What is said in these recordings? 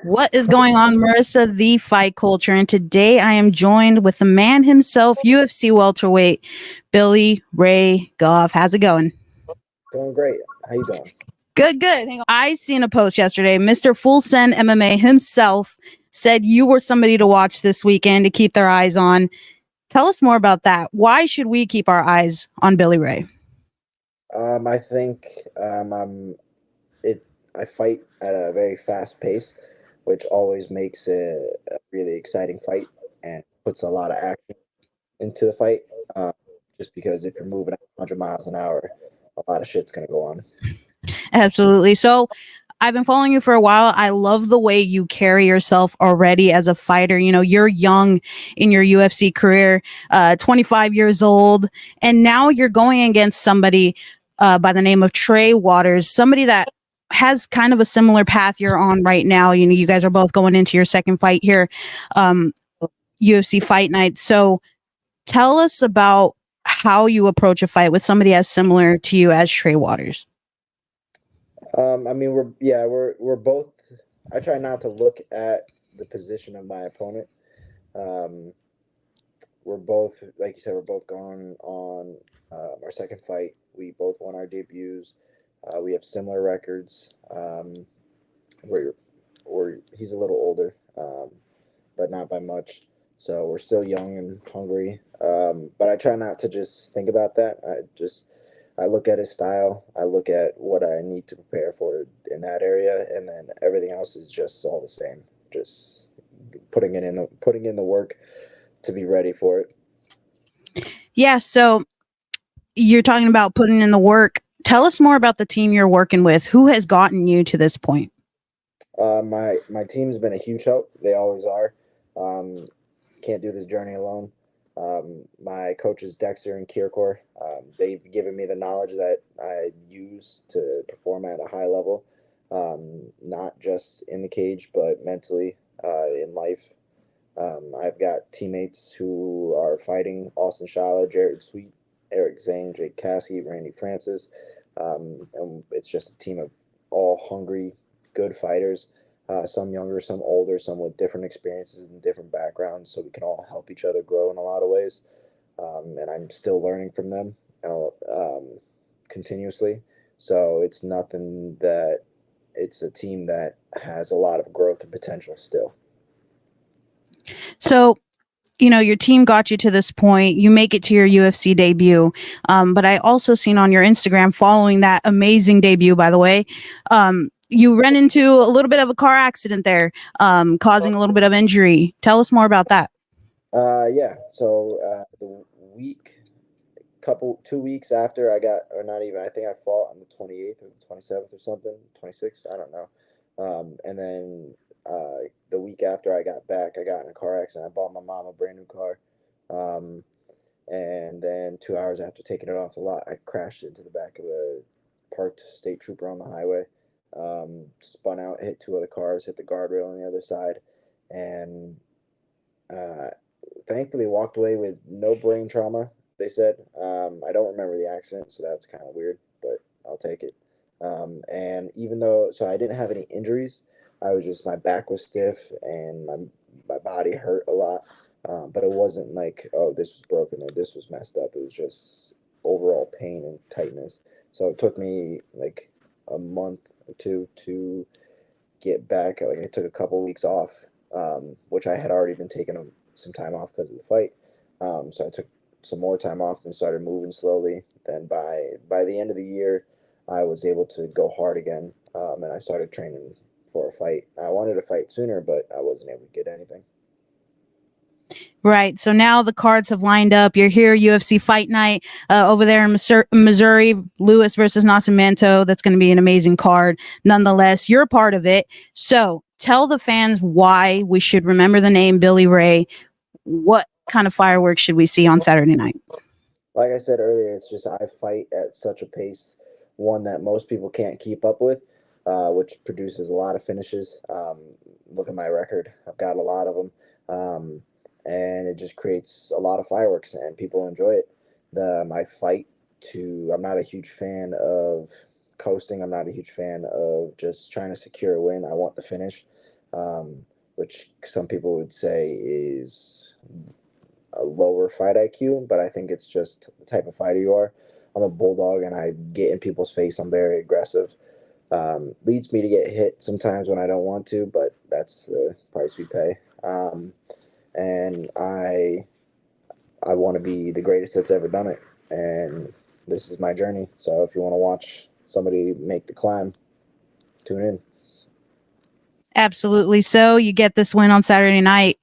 What is going on, Marissa, the fight culture? And today I am joined with the man himself, UFC welterweight, Billy Ray Goff. How's it going? Doing great. How you doing? Good, good. Hang on. I seen a post yesterday. Mr. Full Send MMA himself said you were somebody to watch this weekend to keep their eyes on. Tell us more about that. Why should we keep our eyes on Billy Ray? I think I'm it. I fight at a very fast pace, which always makes it a really exciting fight and puts a lot of action into the fight. Um, just because if you're moving at 100 miles an hour, a lot of shit's gonna go on. Absolutely. So I've been following you for a while. I love the way you carry yourself already as a fighter. You know, you're young in your UFC career, 25 years old, and now you're going against somebody by the name of Trey Waters, somebody that has kind of a similar path you're on right now. You know, you guys are both going into your second fight here, um, UFC Fight Night. So tell us about how you approach a fight with somebody as similar to you as Trey Waters. I mean, we're both. I try not to look at the position of my opponent. Um, we're both, like you said, we're both going on our second fight. We both won our debuts. We have similar records. We're, he's a little older, but not by much. So we're still young and hungry. But I try not to just think about that. I look at his style. I look at what I need to prepare for in that area, and then everything else is just all the same. Just putting in the work to be ready for it. Yeah. So you're talking about putting in the work. Tell us more about the team you're working with. Who has gotten you to this point? My team's been a huge help. They always are. Um, can't do this journey alone. My coaches Dexter and Kierkor, they've given me the knowledge that I use to perform at a high level, not just in the cage but mentally in life. I've got teammates who are fighting: Austin Shala, Jared Sweet, Eric Zane, Jake Caskey, Randy Francis, and it's just a team of all hungry, good fighters. Some younger, some older, some with different experiences and different backgrounds, so we can all help each other grow in a lot of ways. And I'm still learning from them continuously. So it's nothing that it's a team that has a lot of growth and potential still. So, you know, your team got you to this point. You make it to your UFC debut. But I also seen on your Instagram following that amazing debut, by the way, you ran into a little bit of a car accident there, causing a little bit of injury. Tell us more about that. Yeah. So the week, 2 weeks after I got, or not even, I think I fought on the 28th or the 27th or something, 26th, I don't know. And then the week after I got back, I got in a car accident. I bought my mom a brand new car. Um, and then 2 hours after taking it off the lot, I crashed into the back of a parked state trooper on the highway. Spun out, hit two other cars, hit the guardrail on the other side, and uh, thankfully walked away with no brain trauma. They said. I don't remember the accident, so that's kind of weird, but I'll take it. And even though, so I didn't have any injuries, I was just, my back was stiff and my body hurt a lot. But it wasn't like, oh, this was broken or this was messed up. It was just overall pain and tightness. So it took me like a month or two to get back. Like I took a couple weeks off, which I had already been taking some time off because of the fight. So I took some more time off and started moving slowly. Then by the end of the year, I was able to go hard again, and I started training for a fight. I wanted to fight sooner, but I wasn't able to get anything. Right. So now the cards have lined up. You're here, UFC Fight Night over there in Missouri, Lewis versus Nacimento. That's going to be an amazing card. Nonetheless, you're a part of it. So tell the fans why we should remember the name Billy Ray. What kind of fireworks should we see on Saturday night? Like I said earlier, it's just I fight at such a pace, one that most people can't keep up with, which produces a lot of finishes. Look at my record; I've got a lot of them, and it just creates a lot of fireworks, and people enjoy it. My fight to I'm not a huge fan of coasting. I'm not a huge fan of just trying to secure a win. I want the finish. which some people would say is a lower fight IQ, but I think it's just the type of fighter you are. I'm a bulldog, and I get in people's face. I'm very aggressive. Leads me to get hit sometimes when I don't want to, but that's the price we pay. And I want to be the greatest that's ever done it, and this is my journey. So if you want to watch somebody make the climb, tune in. Absolutely. So you get this win on Saturday night.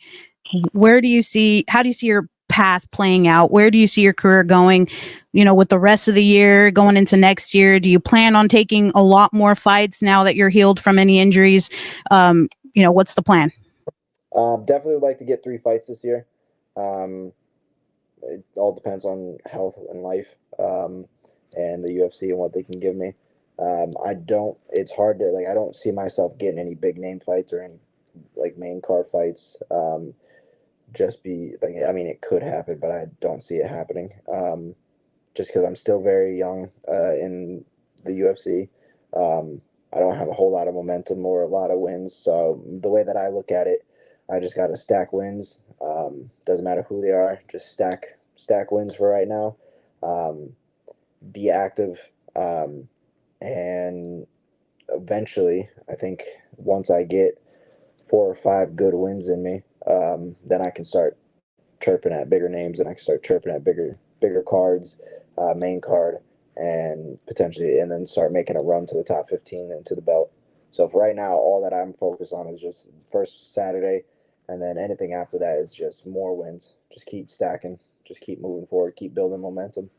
How do you see your path playing out? Where do you see your career going, with the rest of the year, going into next year? Do you plan on taking a lot more fights now that you're healed from any injuries? What's the plan? Definitely would like to get 3 fights this year. It all depends on health and life, and the UFC and what they can give me. It's hard to, I don't see myself getting any big name fights or any main card fights. It could happen, but I don't see it happening. Just because I'm still very young in the UFC. I don't have a whole lot of momentum or a lot of wins. So the way that I look at it, I just got to stack wins. Doesn't matter who they are, just stack wins for right now. Be active, and eventually, I think once I get 4 or 5 good wins in me, then I can start chirping at bigger names, and I can start chirping at bigger cards, main card, and then start making a run to the top 15 and to the belt. So for right now, all that I'm focused on is just first Saturday, and then anything after that is just more wins. Just keep stacking, just keep moving forward, keep building momentum.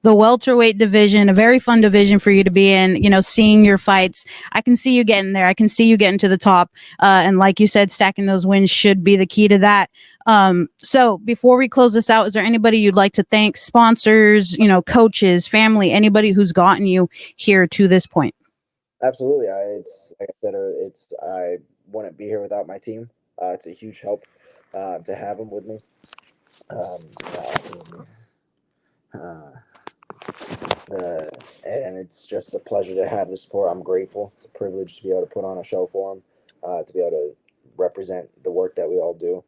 The welterweight division, a very fun division for you to be in, seeing your fights. I can see you getting there. I can see you getting to the top. And like you said, stacking those wins should be the key to that. So before we close this out, is there anybody you'd like to thank? Sponsors, coaches, family, anybody who's gotten you here to this point? Absolutely. It's like I said, I wouldn't be here without my team. It's a huge help to have them with me. And it's just a pleasure to have the support. I'm grateful. It's a privilege to be able to put on a show for them, to be able to represent the work that we all do.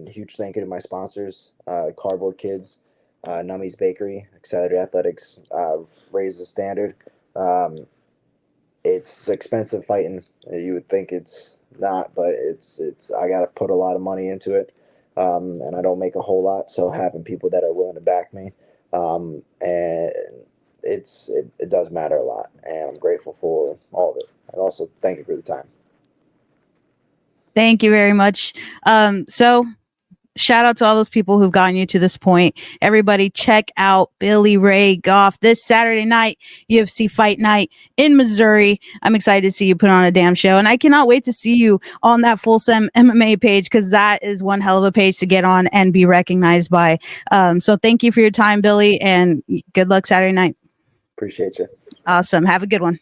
Huge thank you to my sponsors, Cardboard Kids, Nummy's Bakery, Accelerated Athletics, Raise the Standard. It's expensive fighting. You would think it's not, but it's I got to put a lot of money into it, and I don't make a whole lot. So having people that are willing to back me, and it does matter a lot, and I'm grateful for all of it. And also thank you for the time. Thank you very much. So shout out to all those people who've gotten you to this point. Everybody check out Billy Ray Goff this Saturday night, UFC Fight Night in Missouri. I'm excited to see you put on a damn show, and I cannot wait to see you on that Full-Sem MMA page, because that is one hell of a page to get on and be recognized by. So thank you for your time, Billy, and good luck Saturday night. Appreciate you. Awesome. Have a good one.